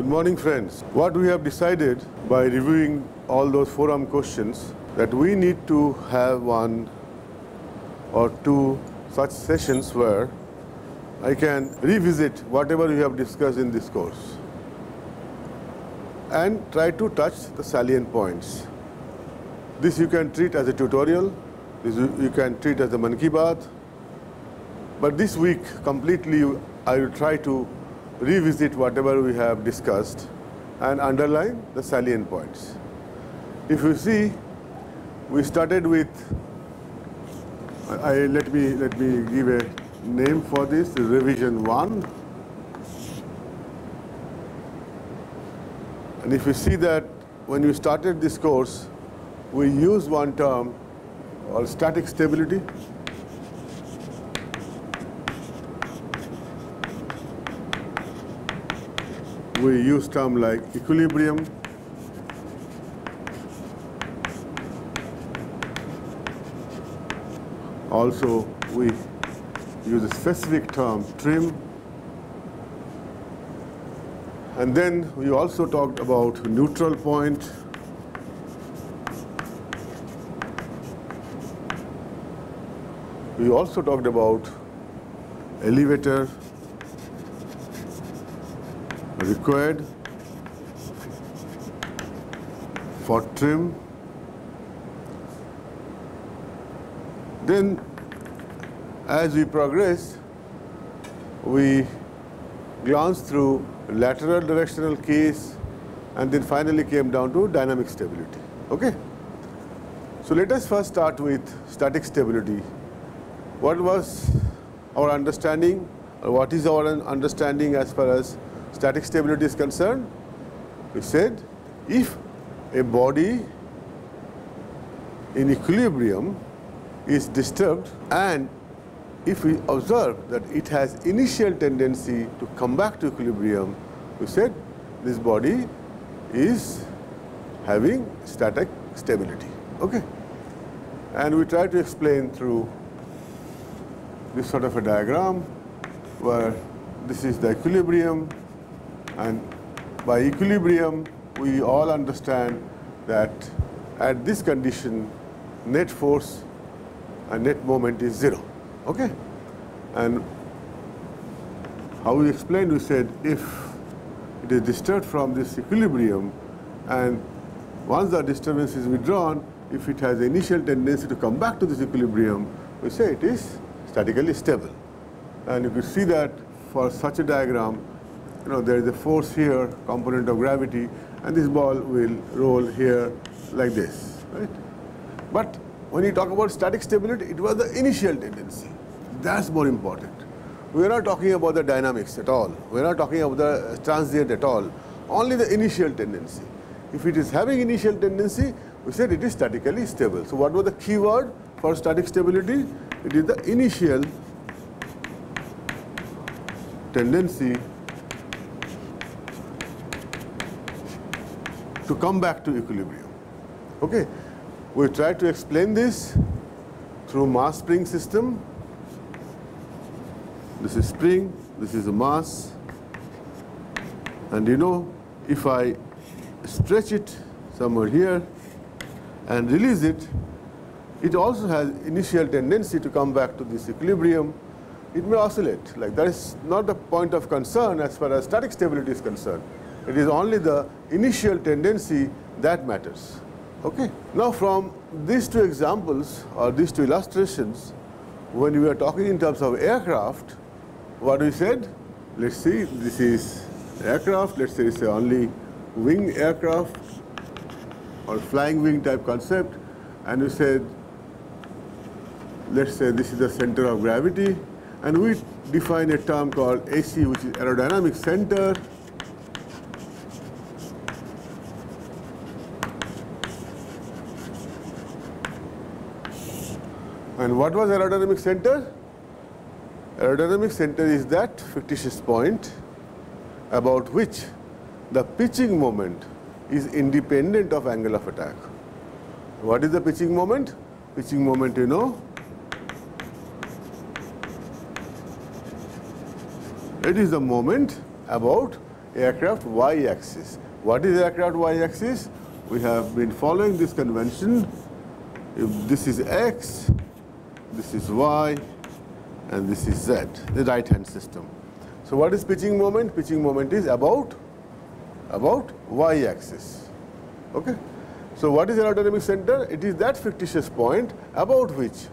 morning, friends. What we have decided by reviewing all those forum questions, that we need to have one or two such sessions where I can revisit whatever we have discussed in this course and try to touch the salient points. This you can treat as a tutorial, this you can treat as a Mann Ki Baat, but this week completely I will try to revisit whatever we have discussed and underline the salient points. If you see, we started with, let me give a name for this, revision 1. And if you see that when we started this course, we used one term called static stability. We use term like equilibrium. Also, we use a specific term, trim. And then we also talked about neutral point. We also talked about elevator required for trim. Then as we progressed, we glanced through lateral directional case and then finally came down to dynamic stability. Okay? So let us first start with static stability. What was our understanding, or what is our understanding as far as static stability is concerned? We said if a body in equilibrium is disturbed and if we observe that it has initial tendency to come back to equilibrium, we said this body is having static stability. Okay? And we try to explain through this sort of a diagram where this is the equilibrium, and by equilibrium we all understand that at this condition net force and net moment is 0. Okay? And how we explained, we said if it is disturbed from this equilibrium and once the disturbance is withdrawn, if it has initial tendency to come back to this equilibrium, we say it is statically stable. And you can see that for such a diagram, there is a force here, component of gravity, and this ball will roll here like this, right? But when you talk about static stability, it was the initial tendency. That's more important. We are not talking about the dynamics at all. We are not talking about the transient at all. Only the initial tendency. If it is having initial tendency, we said it is statically stable. So what was the key word for static stability? It is the initial tendency to come back to equilibrium. Okay? We try to explain this through mass spring system. This is spring, this is a mass. And if I stretch it somewhere here and release it, it also has initial tendency to come back to this equilibrium. It may oscillate. Like that is not the point of concern as far as static stability is concerned. It is only the initial tendency that matters. Okay? Now from these two examples or these two illustrations, when we are talking in terms of aircraft, what we said, let's see, this is aircraft, let's say it's only wing aircraft or flying wing type concept, and we said, let's say this is the center of gravity, and we define a term called AC, which is Aerodynamic Center. And what was aerodynamic center? Aerodynamic center is that fictitious point about which the pitching moment is independent of angle of attack. What is the pitching moment? Pitching moment, it is the moment about aircraft y-axis. What is aircraft y-axis? We have been following this convention. If this is x, this is y, and this is z, the right-hand system. So what is pitching moment? Pitching moment is about y-axis. Okay. So what is aerodynamic center? It is that fictitious point about which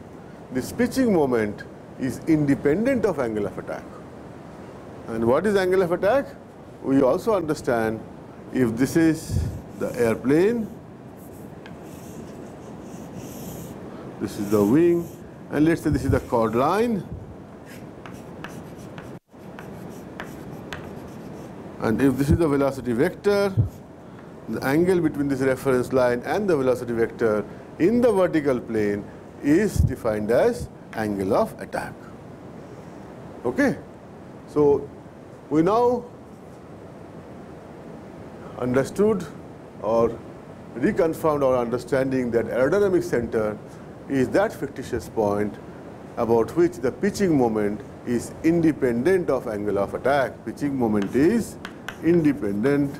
this pitching moment is independent of angle of attack. And what is angle of attack? We also understand if this is the airplane, this is the wing, and let's say this is the chord line, and if this is the velocity vector, the angle between this reference line and the velocity vector in the vertical plane is defined as angle of attack. Okay? So we now understood or reconfirmed our understanding that aerodynamic center is that fictitious point about which the pitching moment is independent of angle of attack. Pitching moment is independent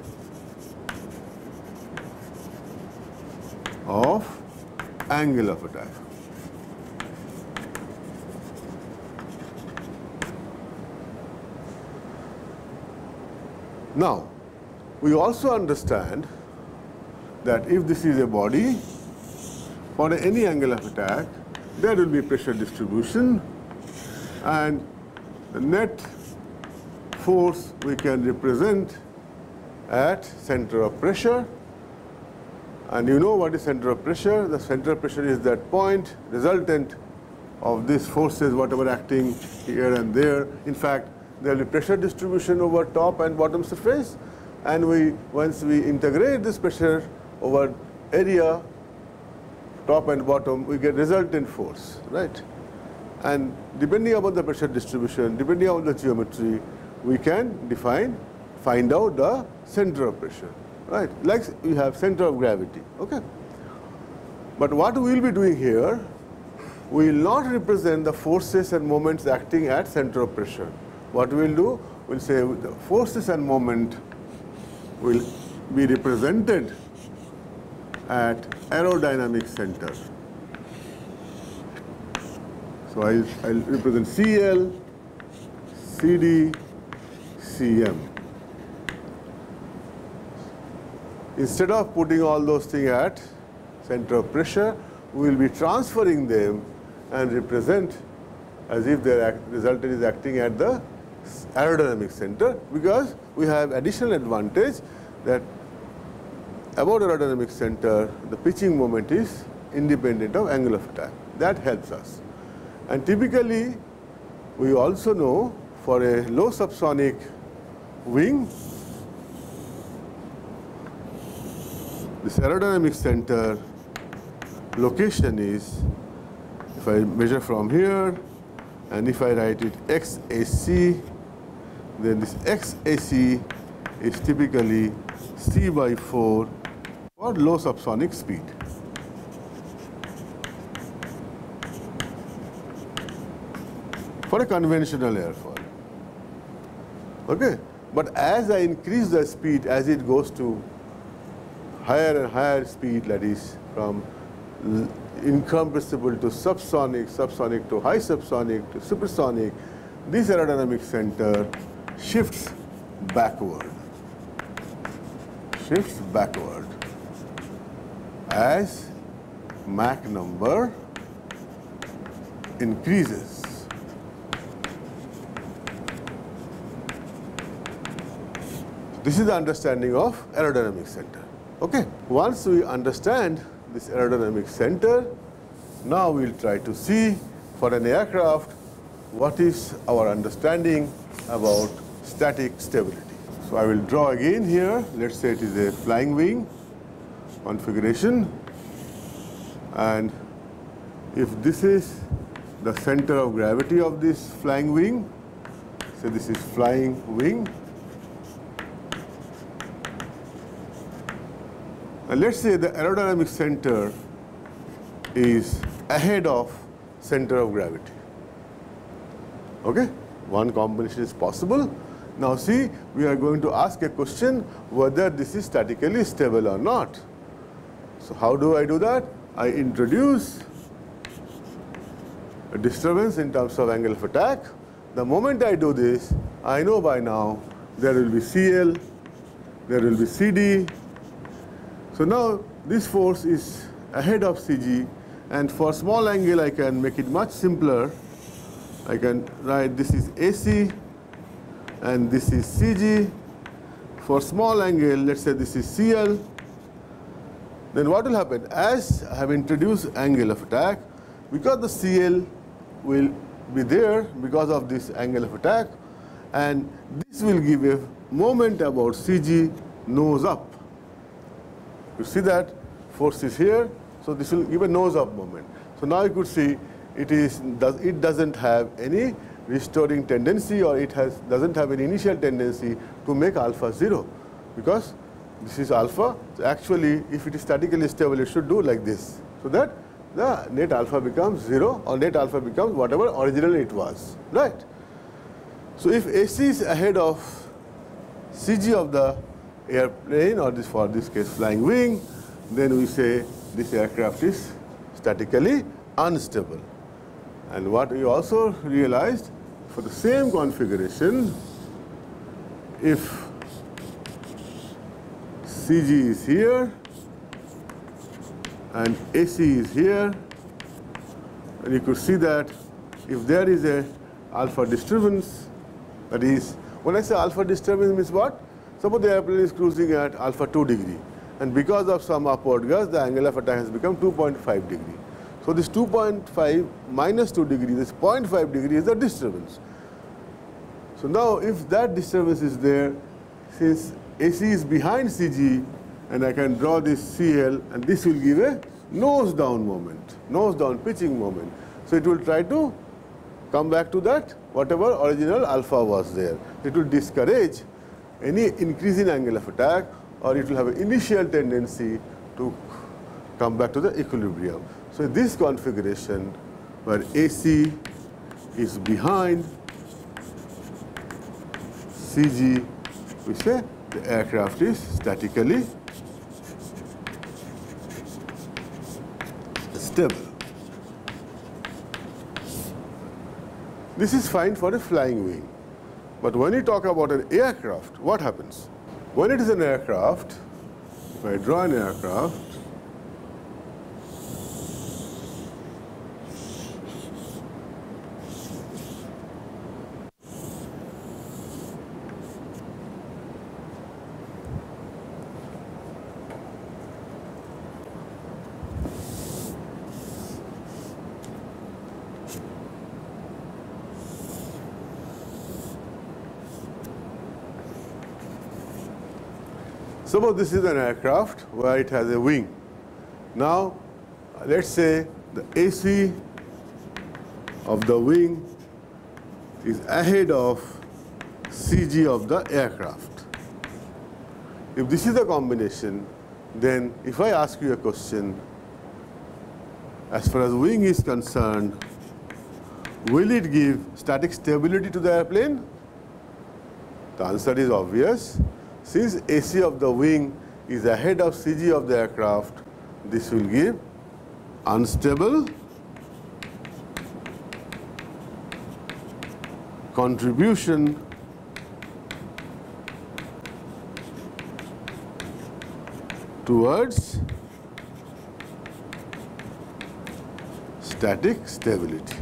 of angle of attack. Now, we also understand that if this is a body, for any angle of attack, there will be pressure distribution, and the net force we can represent at center of pressure. And you know what is center of pressure? The center of pressure is that point resultant of these forces, whatever acting here and there. In fact, there will be pressure distribution over top and bottom surface, and once we integrate this pressure over area, top and bottom, we get resultant force, right? And depending upon the pressure distribution, depending on the geometry, we can find out the center of pressure, right? Like we have center of gravity, okay? But what we will be doing here, we will not represent the forces and moments acting at center of pressure. What we will do, we will say the forces and moment will be represented at aerodynamic center. So I'll represent CL, CD, CM. Instead of putting all those things at center of pressure, we will be transferring them and represent as if their resultant is acting at the aerodynamic center, because we have additional advantage that about aerodynamic center, the pitching moment is independent of angle of attack. That helps us. And typically, we also know for a low subsonic wing, this aerodynamic center location is, if I measure from here, and if I write it XAC, then this XAC is typically C/4 for low subsonic speed. For a conventional airfoil. Okay? But as I increase the speed, as it goes to higher and higher speed, that is from incompressible to subsonic, subsonic to high subsonic to supersonic, this aerodynamic center shifts backward. Shifts backward as Mach number increases. This is the understanding of aerodynamic center. Okay. Once we understand this aerodynamic center, now we will try to see for an aircraft what is our understanding about static stability. So I will draw again here. Let's say it is a flying wing configuration, and if this is the center of gravity of this flying wing, so this is flying wing, and let's say the aerodynamic center is ahead of center of gravity. Okay? One combination is possible. Now see, we are going to ask a question whether this is statically stable or not. So how do I do that? I introduce a disturbance in terms of angle of attack. The moment I do this, I know by now there will be CL, there will be CD. So now this force is ahead of CG, and for small angle I can make it much simpler. I can write this is AC and this is CG. For small angle, let's say this is CL. Then what will happen? As I have introduced angle of attack, because the CL will be there because of this angle of attack, and this will give a moment about CG nose up. You see that force is here, so this will give a nose up moment. So now you could see it doesn't have any restoring tendency, or doesn't have any initial tendency to make alpha 0, because this is alpha. So actually, if it is statically stable, it should do like this, so that the net alpha becomes 0, or net alpha becomes whatever originally it was, right? So if AC is ahead of CG of the airplane, or for this case flying wing, then we say this aircraft is statically unstable. And what we also realized, for the same configuration, if CG is here and AC is here, and you could see that if there is a alpha disturbance, that is, when I say alpha disturbance means what? Suppose the airplane is cruising at alpha 2 degree, and because of some upward gust, the angle of attack has become 2.5 degree. So this 2.5 minus 2 degree, this 0.5 degree is the disturbance. So now if that disturbance is there, since AC is behind CG, and I can draw this CL, and this will give a nose down moment, nose down pitching moment. So it will try to come back to that whatever original alpha was there. It will discourage any increase in angle of attack, or it will have an initial tendency to come back to the equilibrium. So this configuration where AC is behind CG, we say the aircraft is statically stable. This is fine for a flying wing. But when you talk about an aircraft, what happens? When it is an aircraft, if I draw an aircraft, suppose this is an aircraft where it has a wing. Now, let's say the AC of the wing is ahead of CG of the aircraft. If this is the combination, then if I ask you a question, as far as wing is concerned, will it give static stability to the airplane? The answer is obvious. Since AC of the wing is ahead of CG of the aircraft, this will give unstable contribution towards static stability.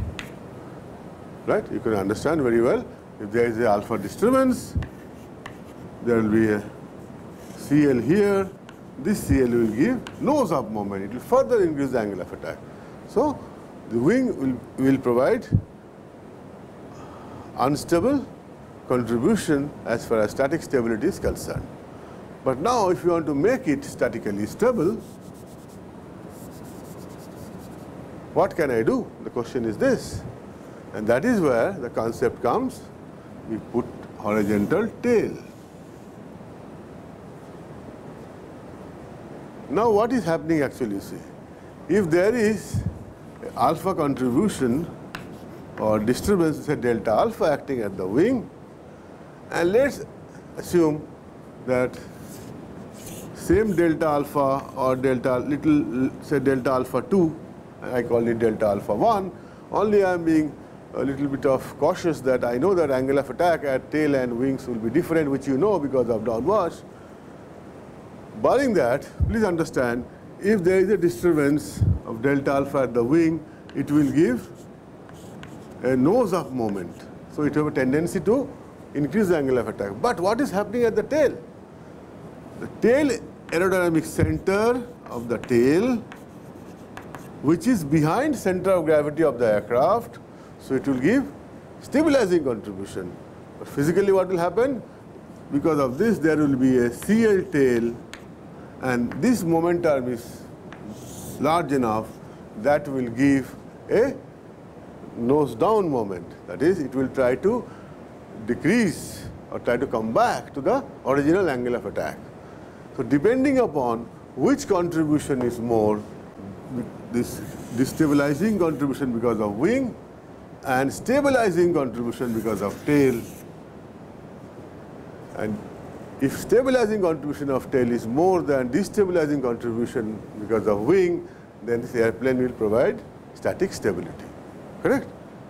Right? You can understand very well. If there is a alpha disturbance, there will be a CL here. This CL will give nose up moment. It will further increase the angle of attack. So the wing will provide unstable contribution as far as static stability is concerned. But now if you want to make it statically stable, what can I do? The question is this. And that is where the concept comes. We put horizontal tail. Now what is happening actually, see? If there is alpha contribution or disturbance, say delta alpha acting at the wing, And let's assume that same delta alpha or delta little, say delta alpha 2, I call it delta alpha 1, only I am being a little bit of cautious that I know that angle of attack at tail and wings will be different, which you know because of downwash. Barring that, please understand, if there is a disturbance of delta alpha at the wing, it will give a nose-up moment. So it will have a tendency to increase the angle of attack. But what is happening at the tail? The tail aerodynamic center of the tail, which is behind center of gravity of the aircraft, so it will give stabilizing contribution. But physically what will happen? Because of this there will be a CL tail, and this moment arm is large enough that will give a nose down moment. That is, it will try to decrease or try to come back to the original angle of attack. So depending upon which contribution is more, this destabilizing contribution because of wing and stabilizing contribution because of tail, and if stabilizing contribution of tail is more than destabilizing contribution because of wing, then this airplane will provide static stability. Correct?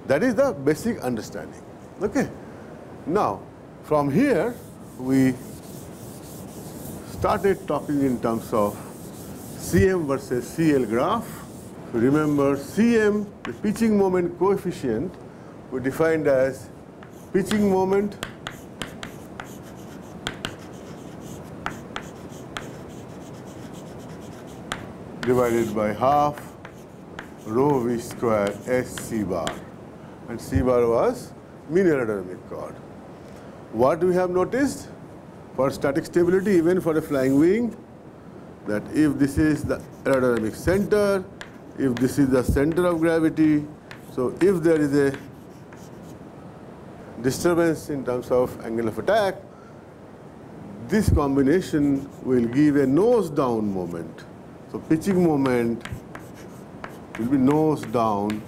That is the basic understanding. Okay. Now, from here we started talking in terms of Cm versus Cl graph. Remember, Cm, the pitching moment coefficient, we defined as pitching moment divided by half rho v square S c bar, and c bar was mean aerodynamic chord. What we have noticed for static stability, even for a flying wing, that if this is the aerodynamic center, if this is the center of gravity, so if there is a disturbance in terms of angle of attack, this combination will give a nose down moment. So pitching moment will be nose down.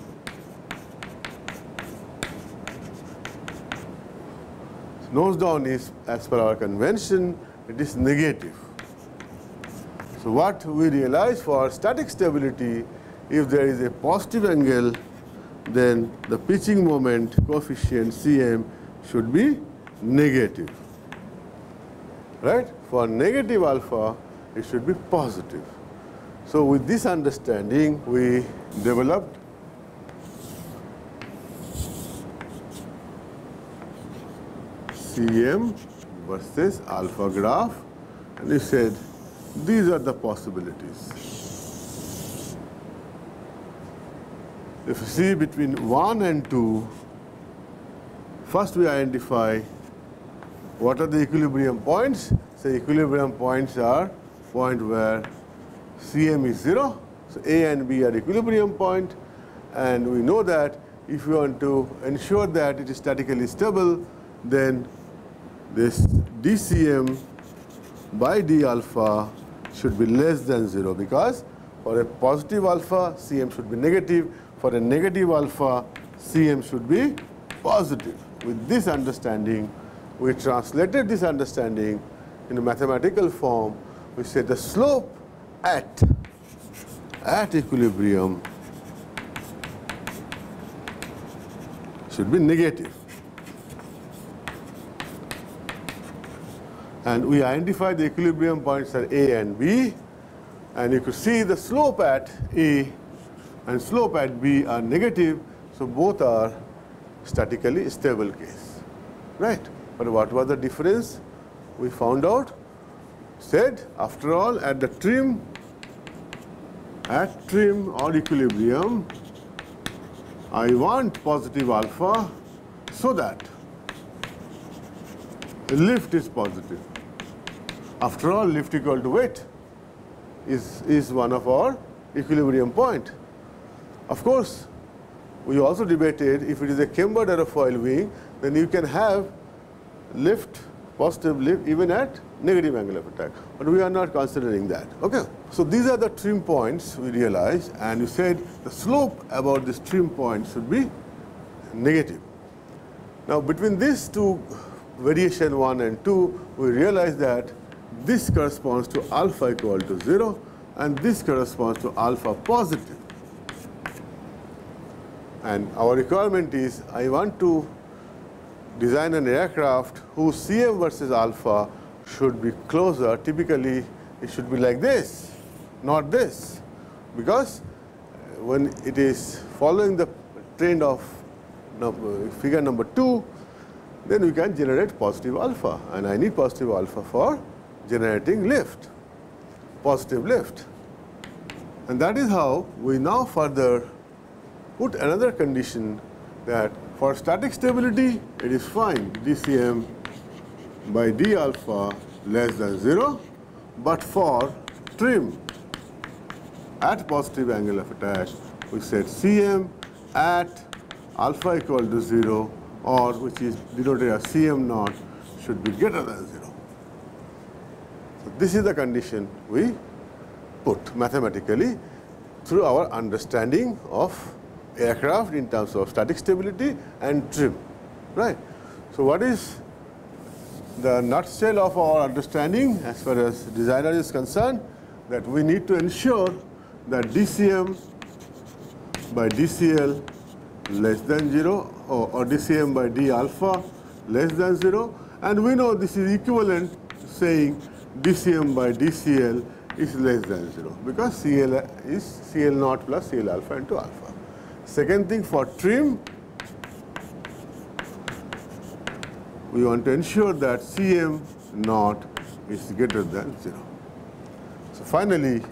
Nose down is, as per our convention, it is negative. So what we realize for static stability, if there is a positive angle, then the pitching moment coefficient Cm should be negative. Right? For negative alpha, it should be positive. So with this understanding, we developed Cm versus alpha graph, and we said these are the possibilities. If you see between 1 and 2, first we identify what are the equilibrium points. So equilibrium points are point where Cm is 0. So A and B are equilibrium point, and we know that if you want to ensure that it is statically stable, then this dCm by d alpha should be less than 0, because for a positive alpha, Cm should be negative. For a negative alpha, Cm should be positive. With this understanding, we translated this understanding in a mathematical form. We say the slope at equilibrium should be negative. And we identify the equilibrium points are A and B, and you could see the slope at A and slope at B are negative, so both are statically stable case, right? But what was the difference? We found out, said after all at the trim, or equilibrium, I want positive alpha so that lift is positive. After all, lift equal to weight is one of our equilibrium point. Of course, we also debated if it is a cambered aerofoil wing, then you can have lift, positive lift even at negative angle of attack. But we are not considering that. Okay. So these are the trim points we realized, and you said the slope about this trim point should be negative. Now between these two variation 1 and 2, we realize that this corresponds to alpha equal to 0 and this corresponds to alpha positive. And our requirement is I want to design an aircraft whose Cm versus alpha should be closer. Typically, it should be like this, not this, because when it is following the trend of figure number 2, then we can generate positive alpha, and I need positive alpha for generating lift, positive lift. And that is how we now further put another condition that for static stability it is fine, dCm by d alpha less than 0, but for trim at positive angle of attack, we said Cm at alpha equal to 0, or which is denoted as Cm naught, should be greater than 0. So this is the condition we put mathematically through our understanding of aircraft in terms of static stability and trim, right? So what is the nutshell of our understanding as far as designer is concerned? That we need to ensure that dCm by dCl less than 0, or dCm by d alpha less than 0, and we know this is equivalent to saying dCm by dCl is less than 0, because Cl is Cl naught plus Cl alpha into alpha. Second thing, for trim, we want to ensure that Cm naught is greater than 0. So finally,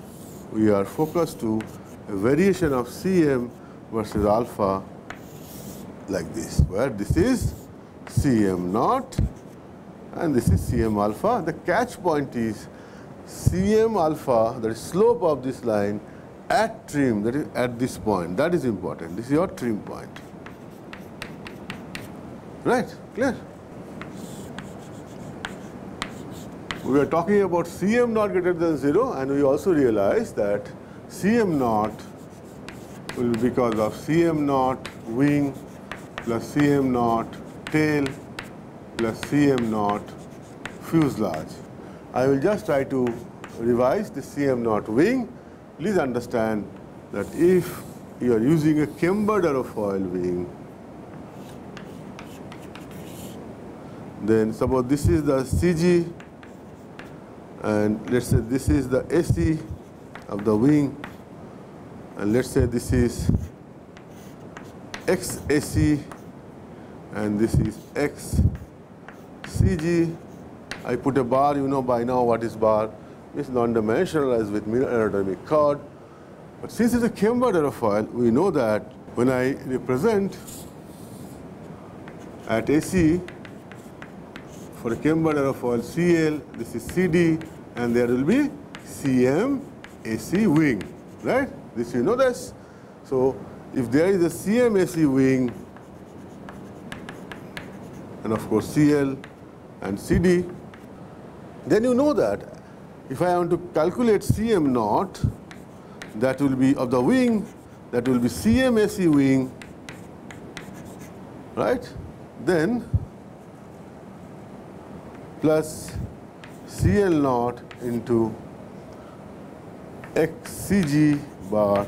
we are focused to a variation of Cm versus alpha like this, where this is Cm naught and this is Cm alpha. The catch point is Cm alpha, that is slope of this line, at trim, that is at this point. That is important. This is your trim point. Right? Clear? We are talking about Cm naught greater than 0, and we also realize that Cm naught will be because of Cm naught wing plus Cm naught tail plus Cm naught fuselage. I will just try to revise the Cm naught wing. Please understand that if you are using a cambered aerofoil wing, then suppose this is the CG, and let's say this is the AC of the wing, and let's say this is XAC and this is XCG. I put a bar, you know by now what is bar. It's non-dimensionalized with aerodynamic chord. But since it's a cambered aerofoil, we know that when I represent at AC for a cambered aerofoil CL, this is CD, and there will be CM AC wing, right? This you know this. So if there is a CM AC wing, and of course CL and CD, then you know that if I want to calculate Cm naught, that will be of the wing, that will be Cm AC wing, right? Then plus CL naught into XCG bar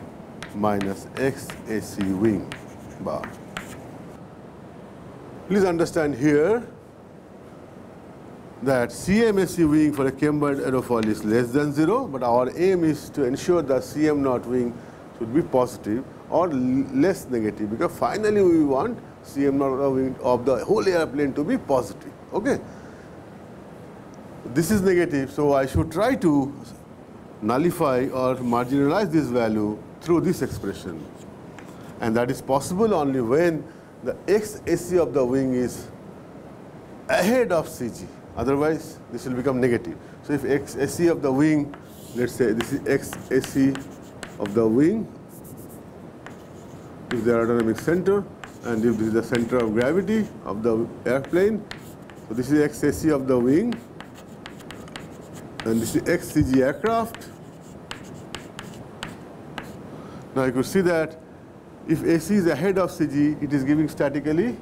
minus XAC wing bar. Please understand here that CMAC wing for a cambered aerofoil is less than 0, but our aim is to ensure that Cm naught wing should be positive or less negative, because finally we want Cm naught wing of the whole airplane to be positive. Okay. This is negative, so I should try to nullify or marginalize this value through this expression, and that is possible only when the XAC of the wing is ahead of CG. Otherwise, this will become negative. So if XAC of the wing, let's say this is XAC of the wing, is the aerodynamic center, and if this is the center of gravity of the airplane, so this is XAC of the wing, and this is XCG aircraft. Now you could see that if AC is ahead of CG, it is giving statically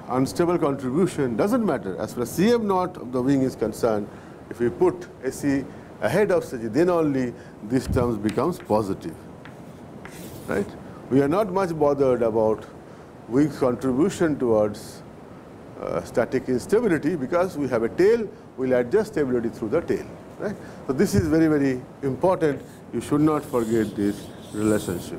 unstable contribution doesn't matter. As far as Cm naught of the wing is concerned, if we put AC ahead of Cg, then only this term becomes positive. Right? We are not much bothered about wing's contribution towards static instability, because we have a tail, we'll adjust stability through the tail. Right? So this is very, very important. You should not forget this relationship.